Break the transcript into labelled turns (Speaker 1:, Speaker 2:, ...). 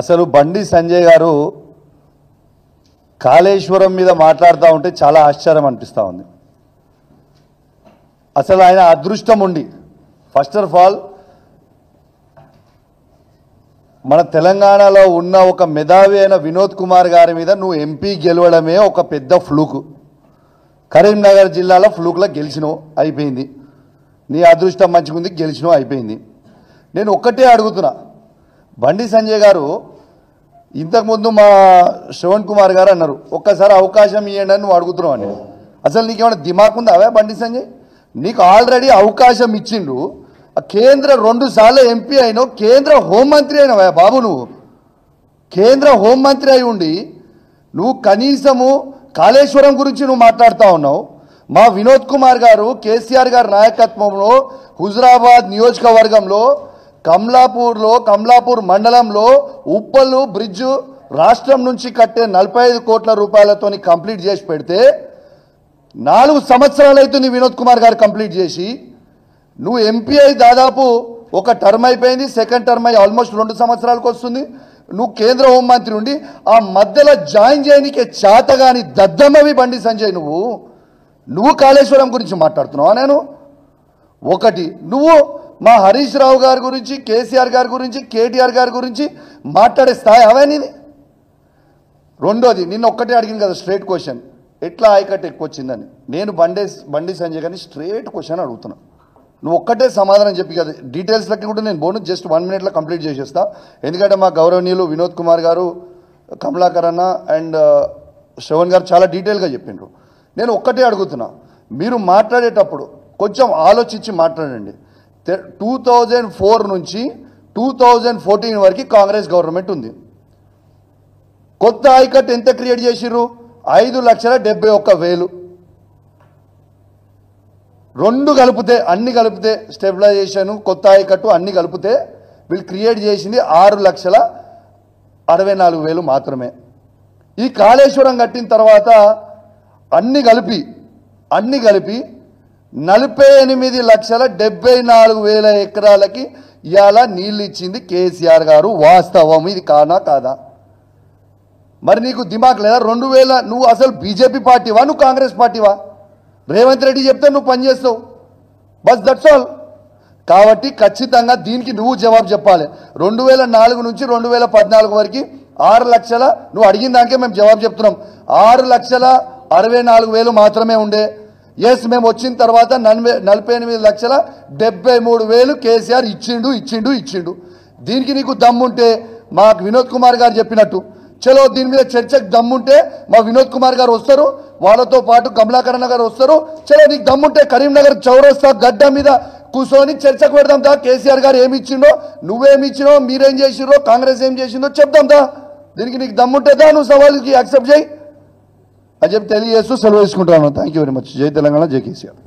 Speaker 1: అసలు బండి సంజయ్ గారు కాళేశ్వరం మీద మాట్లాడుతూ ఉంటే చాలా ఆశ్చర్యం అనిపిస్తూ ఉంది. అసలు ఆయన అదృష్టం ఉండి ఫస్ట్ ఆఫ్ ఆల్ మన తెలంగాణలో ఉన్న ఒక మేధావి అయిన వినోద్ కుమార్ గారి మీద నువ్వు ఎంపీ గెలవడమే ఒక పెద్ద ఫ్లూక్. కరీంనగర్ జిల్లాలో ఫ్లూక్లో గెలిచినావు, అయిపోయింది. నీ అదృష్టం మంచిగుంది, గెలిచినావు, అయిపోయింది. నేను ఒక్కటే అడుగుతున్నా, బండి సంజయ్ గారు ఇంతకుముందు మా శ్రవణ్ కుమార్ గారు అన్నారు ఒక్కసారి అవకాశం ఇవ్వండి అని నువ్వు అడుగుతున్నావు అని. అసలు నీకేమైనా దిమాగ్ ఉందా అవే బండి సంజయ్? నీకు ఆల్రెడీ అవకాశం ఇచ్చిండు. కేంద్ర 2 సార్లు ఎంపీ అయినావు, కేంద్ర హోంమంత్రి అయినావా బాబు. నువ్వు కేంద్ర హోంమంత్రి అయి ఉండి నువ్వు కనీసము కాళేశ్వరం గురించి నువ్వు మాట్లాడుతూ ఉన్నావు. మా వినోద్ కుమార్ గారు కేసీఆర్ గారి నాయకత్వంలో హుజురాబాద్ నియోజకవర్గంలో కమలాపూర్ మండలంలో ఉప్పల్ బ్రిడ్జ్ రాష్ట్రం నుంచి కట్టే 45 కోట్ల రూపాయలతో కంప్లీట్ చేసి పెడితే 4 సంవత్సరాలు అవుతుంది వినోద్ కుమార్ గారు కంప్లీట్ చేసి. నువ్వు ఎంపీ అయి దాదాపు ఒక టర్మ్ అయిపోయింది, సెకండ్ టర్మ్ అయి ఆల్మోస్ట్ 2 సంవత్సరాలకు వస్తుంది. నువ్వు కేంద్ర హోంమంత్రి ఉండి ఆ మధ్యలో జాయిన్ చేయనికే చేతగాని దద్దమ్మవి బండి సంజయ్. నువ్వు కాళేశ్వరం గురించి మాట్లాడుతున్నావా? నేను ఒకటి, నువ్వు మా హరీష్ రావు గారి గురించి, కేసీఆర్ గారి గురించి, కేటీఆర్ గారి గురించి మాట్లాడే స్థాయి అవే నీది. రెండోది, నిన్న ఒక్కటే అడిగింది కదా స్ట్రేట్ క్వశ్చన్, ఎట్లా ఆయకట్టు ఎక్కువ వచ్చిందని. నేను బండి సంజయ్ గారిని స్ట్రేట్ క్వశ్చన్ అడుగుతున్నా, నువ్వు ఒక్కటే సమాధానం చెప్పి కదా. డీటెయిల్స్లకి కూడా నేను బోను జస్ట్ 1 మినిట్లో కంప్లీట్ చేసేస్తా. ఎందుకంటే మా గౌరవనీయులు వినోద్ కుమార్ గారు, కమలాకర్ అన్న అండ్ శ్రవణ్ గారు చాలా డీటెయిల్గా చెప్పిండ్రు. నేను ఒక్కటే అడుగుతున్నా, మీరు మాట్లాడేటప్పుడు కొంచెం ఆలోచించి మాట్లాడండి. 2004 నుంచి 2014 వరకు కాంగ్రెస్ గవర్నమెంట్ ఉంది. కొత్త ఆయకట్టు ఎంత క్రియేట్ చేసిర్రు? 5,71,000. 2 కలిపితే, అన్ని కలిపితే, స్టెబిలైజేషన్, కొత్త ఆయకట్టు అన్ని కలిపితే వీళ్ళు క్రియేట్ చేసింది 6,64,000 మాత్రమే. ఈ కాళేశ్వరం కట్టిన తర్వాత అన్ని కలిపి 48,74,000 ఎకరాలకి ఇవాళ నీళ్ళు ఇచ్చింది కేసీఆర్ గారు. వాస్తవం ఇది కానా కాదా? మరి నీకు దిమాగ్ లేదా? 2000 నువ్వు అసలు బీజేపీ పార్టీవా, నువ్వు కాంగ్రెస్ పార్టీవా? రేవంత్ రెడ్డి చెప్తే నువ్వు పనిచేస్తావు, బస్ దట్స్ ఆల్. కాబట్టి ఖచ్చితంగా దీనికి నువ్వు జవాబు చెప్పాలి. 2004 నుంచి 2014 వరకు 6 లక్షల, నువ్వు అడిగిన దానికే మేము జవాబు చెప్తున్నాం, 6,64,000 మాత్రమే ఉండే. ఎస్, మేము వచ్చిన తర్వాత 48,73,000 కేసీఆర్ ఇచ్చిండు. దీనికి నీకు దమ్ముంటే మాకు వినోద్ కుమార్ గారు చెప్పినట్టు చలో దీని మీద చర్చకు దమ్ముంటే మా వినోద్ కుమార్ గారు వస్తారు, వాళ్ళతో పాటు కమలాకరణ గారు వస్తారు. చలో నీకు దమ్ముంటే కరీంనగర్ చౌరస్తా గడ్డ మీద కూర్చొని చర్చకు పెడదాం దా. కేసీఆర్ గారు ఏమి ఇచ్చిండో, నువ్వేమి ఇచ్చినో, మీరేం చేసిరో, కాంగ్రెస్ ఏం చేసిందో చెప్దాం దా. దీనికి నీకు దమ్ముంటే దా, నువ్వు సవాల్కి యాక్సెప్ట్ చేయి అని చెప్పి తెలియజేస్తూ సెలవు తీసుకుంటాను. Thank you very much. జై తెలంగాణ, జై కేసీఆర్.